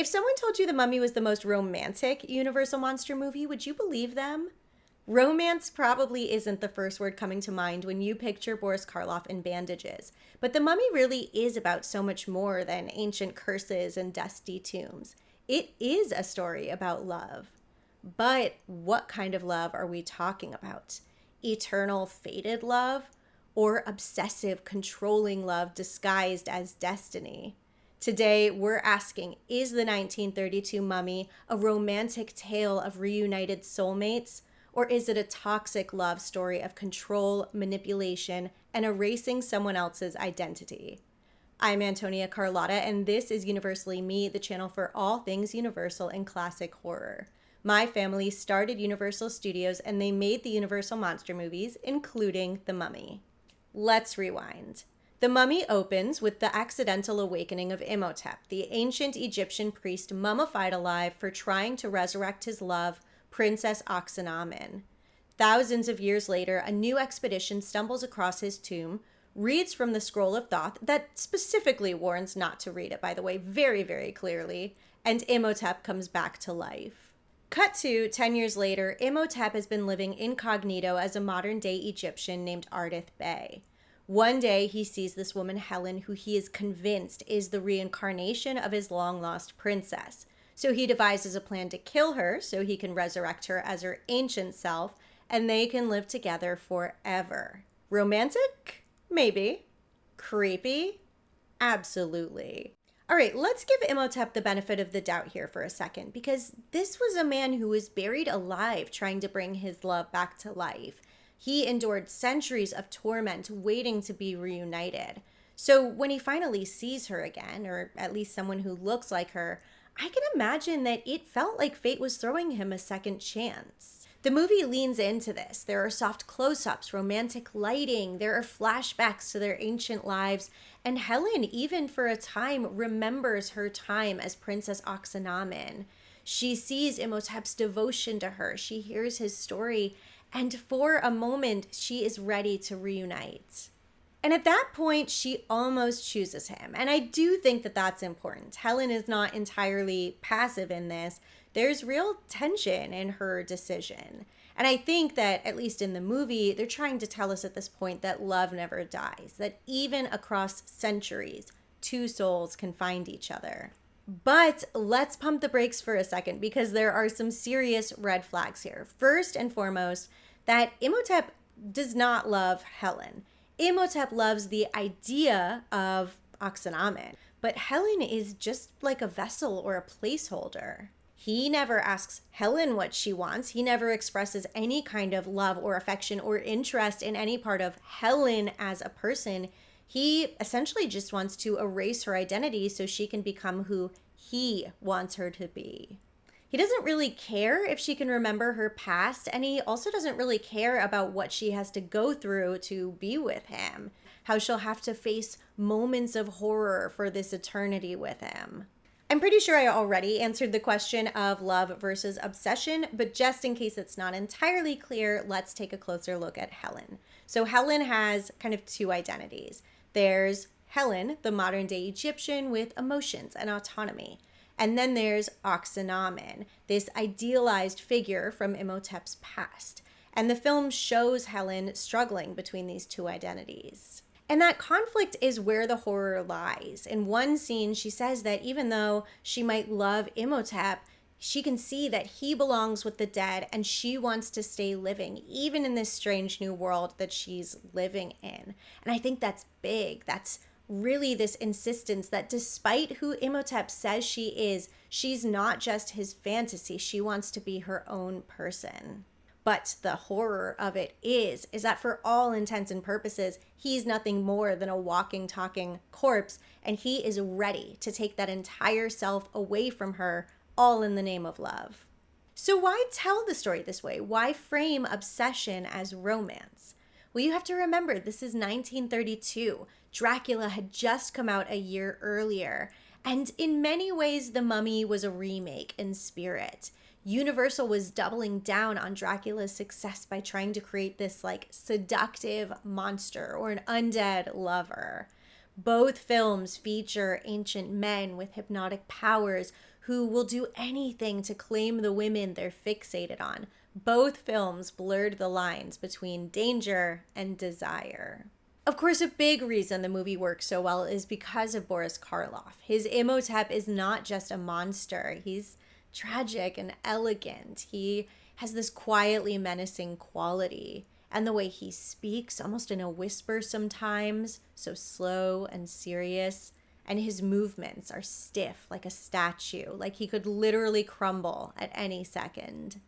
If someone told you The Mummy was the most romantic Universal monster movie, would you believe them? Romance probably isn't the first word coming to mind when you picture Boris Karloff in bandages, but The Mummy really is about so much more than ancient curses and dusty tombs. It is a story about love. But what kind of love are we talking about? Eternal, fated love? Or obsessive, controlling love disguised as destiny? Today, we're asking, is the 1932 Mummy a romantic tale of reunited soulmates? Or is it a toxic love story of control, manipulation, and erasing someone else's identity? I'm Antonia Carlotta, and this is Universally Me, the channel for all things Universal and classic horror. My family started Universal Studios, and they made the Universal monster movies, including The Mummy. Let's rewind. The Mummy opens with the accidental awakening of Imhotep, the ancient Egyptian priest mummified alive for trying to resurrect his love, Princess Anck-es-en-amen. Thousands of years later, a new expedition stumbles across his tomb, reads from the Scroll of Thoth that specifically warns not to read it, by the way, very, very clearly, and Imhotep comes back to life. Cut to 10 years later, Imhotep has been living incognito as a modern-day Egyptian named Ardith Bey. One day, he sees this woman, Helen, who he is convinced is the reincarnation of his long-lost princess. So he devises a plan to kill her so he can resurrect her as her ancient self, and they can live together forever. Romantic? Maybe. Creepy? Absolutely. All right, let's give Imhotep the benefit of the doubt here for a second, because this was a man who was buried alive trying to bring his love back to life. He endured centuries of torment waiting to be reunited. So when he finally sees her again, or at least someone who looks like her, I can imagine that it felt like fate was throwing him a second chance. The movie leans into this. There are soft close-ups, romantic lighting, there are flashbacks to their ancient lives, and Helen, even for a time, remembers her time as Princess Anck-es-en-amen. She sees Imhotep's devotion to her, she hears his story, and for a moment, she is ready to reunite. And at that point, she almost chooses him. And I do think that that's important. Helen is not entirely passive in this. There's real tension in her decision. And I think that, at least in the movie, they're trying to tell us at this point that love never dies, that even across centuries, two souls can find each other. But let's pump the brakes for a second, because there are some serious red flags here. First and foremost, that Imhotep does not love Helen. Imhotep loves the idea of Anck-es-en-amen, but Helen is just like a vessel or a placeholder. He never asks Helen what she wants. He never expresses any kind of love or affection or interest in any part of Helen as a person. He essentially just wants to erase her identity so she can become who he wants her to be. He doesn't really care if she can remember her past, and he also doesn't really care about what she has to go through to be with him, how she'll have to face moments of horror for this eternity with him. I'm pretty sure I already answered the question of love versus obsession, but just in case it's not entirely clear, let's take a closer look at Helen. So Helen has kind of two identities. There's Helen, the modern-day Egyptian with emotions and autonomy. And then there's Anck-es-en-amen, this idealized figure from Imhotep's past. And the film shows Helen struggling between these two identities. And that conflict is where the horror lies. In one scene, she says that even though she might love Imhotep, she can see that he belongs with the dead and she wants to stay living, even in this strange new world that she's living in. And I think that's big. That's really this insistence that despite who Imhotep says she is, she's not just his fantasy. She wants to be her own person. But the horror of it is that for all intents and purposes, he's nothing more than a walking, talking corpse, and he is ready to take that entire self away from her, all in the name of love. So why tell the story this way? Why frame obsession as romance? Well, you have to remember, this is 1932. Dracula had just come out a year earlier, and in many ways, The Mummy was a remake in spirit. Universal was doubling down on Dracula's success by trying to create this like seductive monster or an undead lover. Both films feature ancient men with hypnotic powers who will do anything to claim the women they're fixated on. Both films blurred the lines between danger and desire. Of course, a big reason the movie works so well is because of Boris Karloff. His Imhotep is not just a monster. He's tragic and elegant. He has this quietly menacing quality. And the way he speaks, almost in a whisper sometimes, so slow and serious. And his movements are stiff like a statue, like he could literally crumble at any second.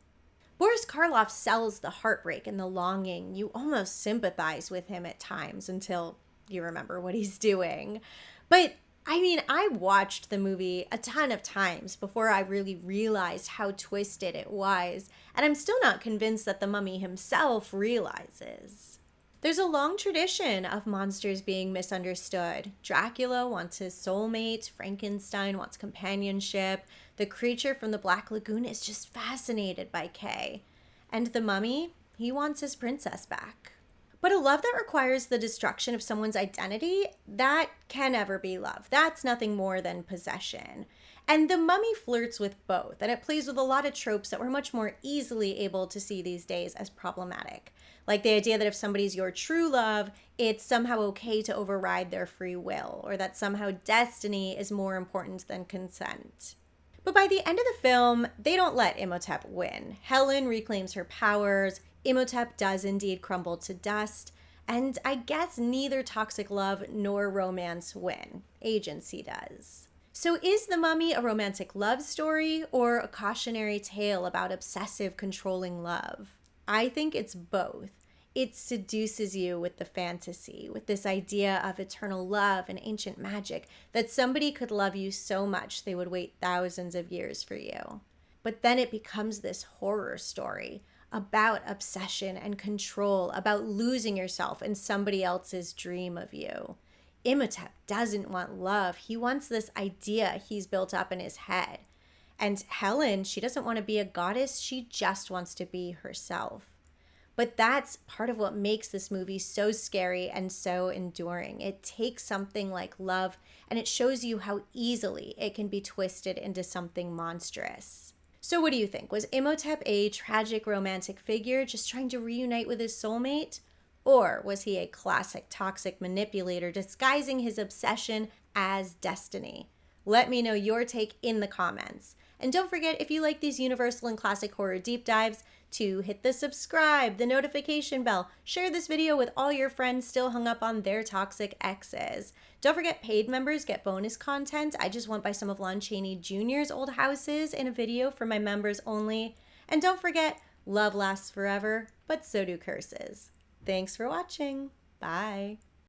Boris Karloff sells the heartbreak and the longing. You almost sympathize with him at times until you remember what he's doing. But I mean, I watched the movie a ton of times before I really realized how twisted it was, and I'm still not convinced that the mummy himself realizes. There's a long tradition of monsters being misunderstood. Dracula wants his soulmate, Frankenstein wants companionship, the creature from the Black Lagoon is just fascinated by Kay, and the mummy, he wants his princess back. But a love that requires the destruction of someone's identity, that can never be love. That's nothing more than possession. And the mummy flirts with both, and it plays with a lot of tropes that we're much more easily able to see these days as problematic. Like the idea that if somebody's your true love, it's somehow okay to override their free will, or that somehow destiny is more important than consent. But by the end of the film, they don't let Imhotep win. Helen reclaims her powers, Imhotep does indeed crumble to dust, and I guess neither toxic love nor romance win. Agency does. So is The Mummy a romantic love story or a cautionary tale about obsessive, controlling love? I think it's both. It seduces you with the fantasy, with this idea of eternal love and ancient magic, that somebody could love you so much they would wait thousands of years for you. But then it becomes this horror story about obsession and control, about losing yourself in somebody else's dream of you. Imhotep doesn't want love. He wants this idea he's built up in his head. And Helen, she doesn't want to be a goddess. She just wants to be herself. But that's part of what makes this movie so scary and so enduring. It takes something like love and it shows you how easily it can be twisted into something monstrous. So what do you think? Was Imhotep a tragic romantic figure just trying to reunite with his soulmate? Or was he a classic toxic manipulator disguising his obsession as destiny? Let me know your take in the comments. And don't forget, if you like these universal and classic horror deep dives, to hit the subscribe, the notification bell, share this video with all your friends still hung up on their toxic exes. Don't forget, paid members get bonus content. I just went by some of Lon Chaney Jr.'s old houses in a video for my members only. And don't forget, love lasts forever, but so do curses. Thanks for watching. Bye.